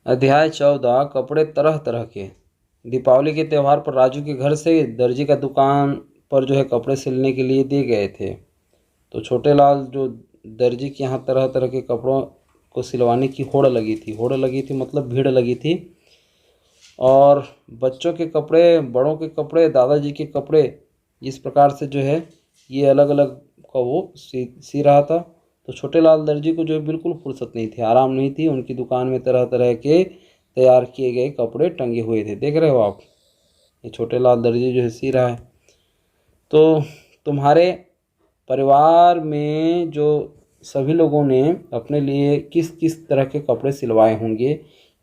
अध्याय 14 कपड़े तरह तरह के। दीपावली के त्यौहार पर राजू के घर से दर्जी का दुकान पर जो है कपड़े सिलने के लिए दिए गए थे। तो छोटे लाल जो दर्जी के यहाँ तरह तरह के कपड़ों को सिलवाने की होड़ लगी थी मतलब भीड़ लगी थी। और बच्चों के कपड़े, बड़ों के कपड़े, दादाजी के कपड़े, इस प्रकार से जो है ये अलग अलग का वो सी रहा था। तो छोटे लाल दर्जी को जो है बिल्कुल फुर्सत नहीं थी, आराम नहीं थी। उनकी दुकान में तरह तरह के तैयार किए गए कपड़े टंगे हुए थे। देख रहे हो आप, ये छोटे लाल दर्जी जो है सी रहा है। तो तुम्हारे परिवार में जो सभी लोगों ने अपने लिए किस किस तरह के कपड़े सिलवाए होंगे,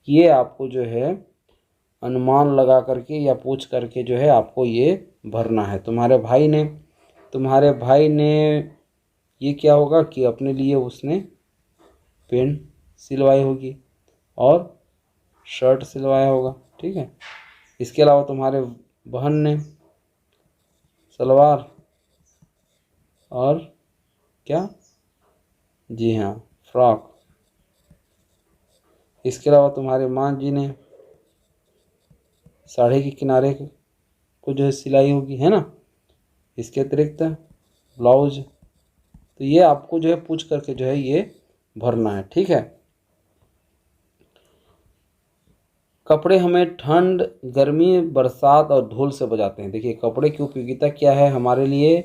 ये आपको जो है अनुमान लगा करके या पूछ करके जो है आपको ये भरना है। तुम्हारे भाई ने ये क्या होगा कि अपने लिए उसने पेंट सिलवाई होगी और शर्ट सिलवाया होगा, ठीक है। इसके अलावा तुम्हारे बहन ने सलवार और क्या, जी हाँ, फ्रॉक। इसके अलावा तुम्हारे माँ जी ने साड़ी के किनारे को जो है सिलाई होगी, है ना। इसके अतिरिक्त ब्लाउज। तो ये आपको जो है पूछ करके जो है ये भरना है, ठीक है। कपड़े हमें ठंड, गर्मी, बरसात और धूल से बचाते हैं। देखिए कपड़े की उपयोगिता क्या है हमारे लिए,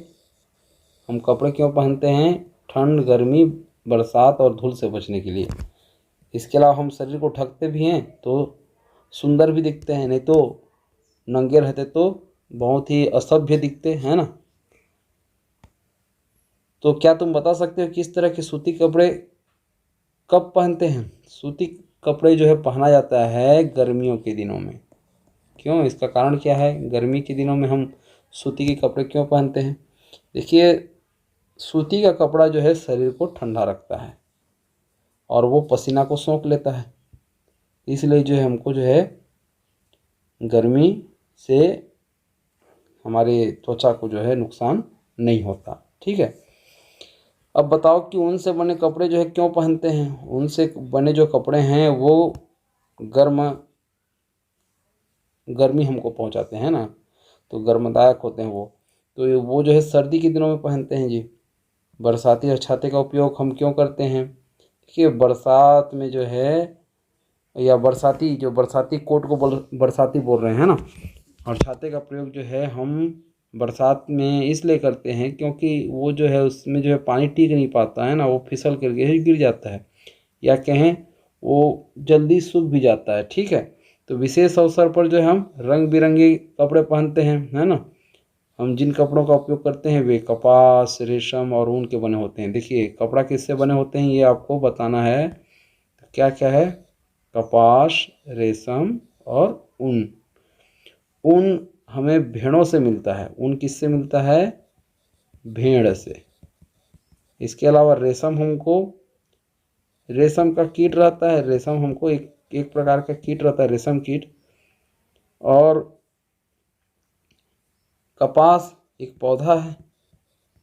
हम कपड़े क्यों पहनते हैं? ठंड, गर्मी, बरसात और धूल से बचने के लिए। इसके अलावा हम शरीर को ढकते भी हैं तो सुंदर भी दिखते हैं, नहीं तो नंगे रहते तो बहुत ही असभ्य दिखते हैं ना। तो क्या तुम बता सकते हो किस तरह के सूती कपड़े कब पहनते हैं? सूती कपड़े जो है पहना जाता है गर्मियों के दिनों में। क्यों, इसका कारण क्या है? गर्मी के दिनों में हम सूती के कपड़े क्यों पहनते हैं? देखिए सूती का कपड़ा जो है शरीर को ठंडा रखता है और वो पसीना को सोख लेता है, इसलिए जो है हमको जो है गर्मी से हमारे त्वचा को जो है नुकसान नहीं होता, ठीक है। अब बताओ कि ऊन से बने कपड़े जो है क्यों पहनते हैं? ऊन से बने जो कपड़े हैं वो गर्मी हमको पहुंचाते हैं ना, तो गर्मदायक होते हैं वो। तो वो जो है सर्दी के दिनों में पहनते हैं जी। बरसाती और छाते का उपयोग हम क्यों करते हैं? देखिए बरसात में जो है, या बरसाती कोट को बरसाती बोल रहे हैं ना। और छाते का प्रयोग जो है हम बरसात में इसलिए करते हैं क्योंकि वो जो है उसमें जो है पानी टिक नहीं पाता है ना, वो फिसल करके ही गिर जाता है, या कहें वो जल्दी सूख भी जाता है, ठीक है। तो विशेष अवसर पर जो है हम रंग बिरंगे कपड़े पहनते हैं, है ना। हम जिन कपड़ों का उपयोग करते हैं वे कपास, रेशम और ऊन के बने होते हैं। देखिए कपड़ा किससे बने होते हैं ये आपको बताना है। क्या क्या है? कपास, रेशम और ऊन। ऊन हमें भेड़ों से मिलता है। ऊन किससे मिलता है? भेड़ से। इसके अलावा रेशम का कीट रहता है। रेशम हमको एक प्रकार का कीट रहता है, रेशम कीट। और कपास एक पौधा है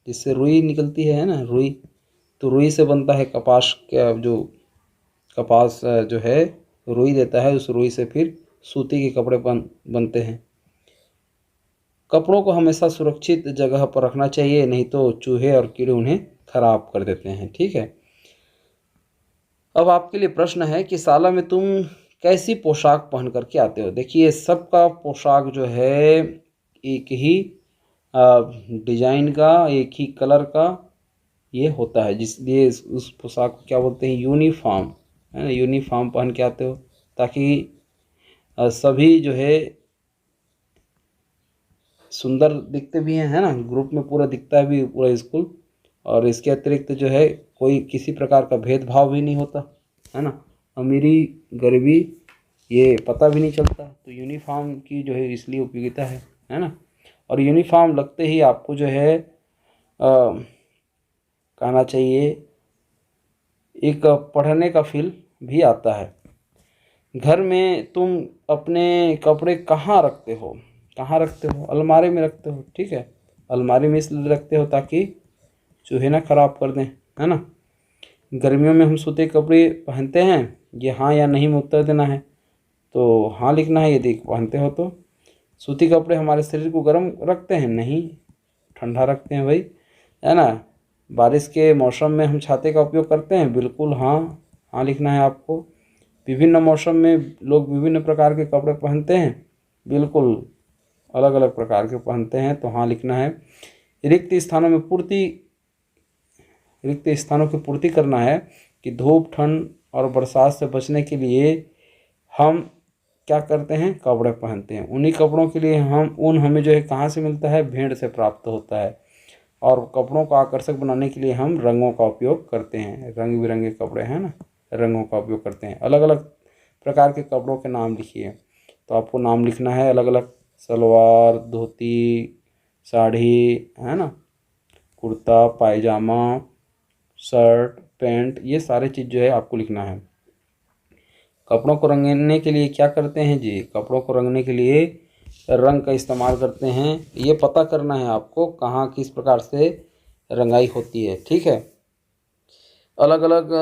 जिससे रुई निकलती है ना, रुई। तो रुई से बनता है कपास। क्या जो कपास जो है रुई देता है, उस रुई से फिर सूती के कपड़े बनते हैं। कपड़ों को हमेशा सुरक्षित जगह पर रखना चाहिए, नहीं तो चूहे और कीड़े उन्हें खराब कर देते हैं, ठीक है। अब आपके लिए प्रश्न है कि साला में तुम कैसी पोशाक पहन करके आते हो? देखिए सबका पोशाक जो है एक ही डिजाइन का, एक ही कलर का ये होता है, जिसलिए उस पोशाक को क्या बोलते हैं? यूनिफॉर्म, है ना। यूनिफॉर्म पहन के आते हो ताकि सभी जो है सुंदर दिखते भी हैं, है ना। ग्रुप में पूरा दिखता है भी पूरा स्कूल। और इसके अतिरिक्त जो है कोई किसी प्रकार का भेदभाव भी नहीं होता, है ना। अमीरी गरीबी ये पता भी नहीं चलता। तो यूनिफॉर्म की जो है इसलिए उपयोगिता है ना। और यूनिफॉर्म लगते ही आपको जो है कहना चाहिए एक पढ़ने का फील भी आता है। घर में तुम अपने कपड़े कहाँ रखते हो? कहाँ रखते हो? अलमारी में रखते हो, ठीक है। अलमारी में इसलिए रखते हो ताकि चूहे ना खराब कर दें, है ना। गर्मियों में हम सूते कपड़े पहनते हैं ये हाँ या नहीं में उत्तर देना है। तो हाँ लिखना है यदि पहनते हो तो। सूती कपड़े हमारे शरीर को गर्म रखते हैं? नहीं, ठंडा रखते हैं भाई, है ना। बारिश के मौसम में हम छाते का उपयोग करते हैं? बिल्कुल हाँ, हाँ लिखना है आपको। विभिन्न मौसम में लोग विभिन्न प्रकार के कपड़े पहनते हैं? बिल्कुल अलग अलग प्रकार के पहनते हैं, तो हाँ लिखना है। रिक्त स्थानों की पूर्ति करना है कि धूप, ठंड और बरसात से बचने के लिए हम क्या करते हैं? कपड़े पहनते हैं। उन्हीं कपड़ों के लिए हमें जो है कहाँ से मिलता है? भेड़ से प्राप्त होता है। और कपड़ों को आकर्षक बनाने के लिए हम रंगों का उपयोग करते हैं। रंग बिरंगे कपड़े हैं ना, रंगों का उपयोग करते हैं। अलग अलग प्रकार के कपड़ों के नाम लिखिए। तो आपको नाम लिखना है अलग अलग। सलवार, धोती, साड़ी, है ना, कुर्ता, पायजामा, शर्ट, पैंट, ये सारे चीज़ जो है आपको लिखना है। कपड़ों को रंगने के लिए क्या करते हैं जी? कपड़ों को रंगने के लिए रंग का इस्तेमाल करते हैं। ये पता करना है आपको कहाँ किस प्रकार से रंगाई होती है, ठीक है। अलग अलग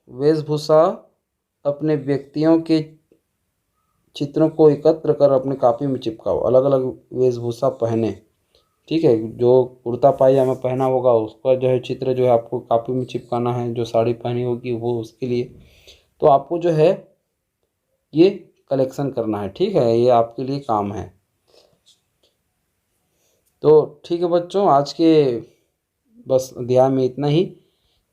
वेशभूषा अपने व्यक्तियों के चित्रों को एकत्र कर अपने कॉपी में चिपकाओ। अलग अलग वेशभूषा पहने, ठीक है। जो कुर्ता पायजामा पहना होगा उसका जो है चित्र जो है आपको कॉपी में चिपकाना है। जो साड़ी पहनी होगी वो उसके लिए। तो आपको जो है ये कलेक्शन करना है, ठीक है। ये आपके लिए काम है। तो ठीक है बच्चों, आज के बस अध्याय में इतना ही।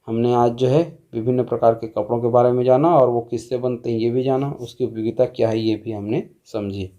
हमने आज जो है विभिन्न प्रकार के कपड़ों के बारे में जाना और वो किससे बनते हैं ये भी जाना, उसकी उपयोगिता क्या है ये भी हमने समझी।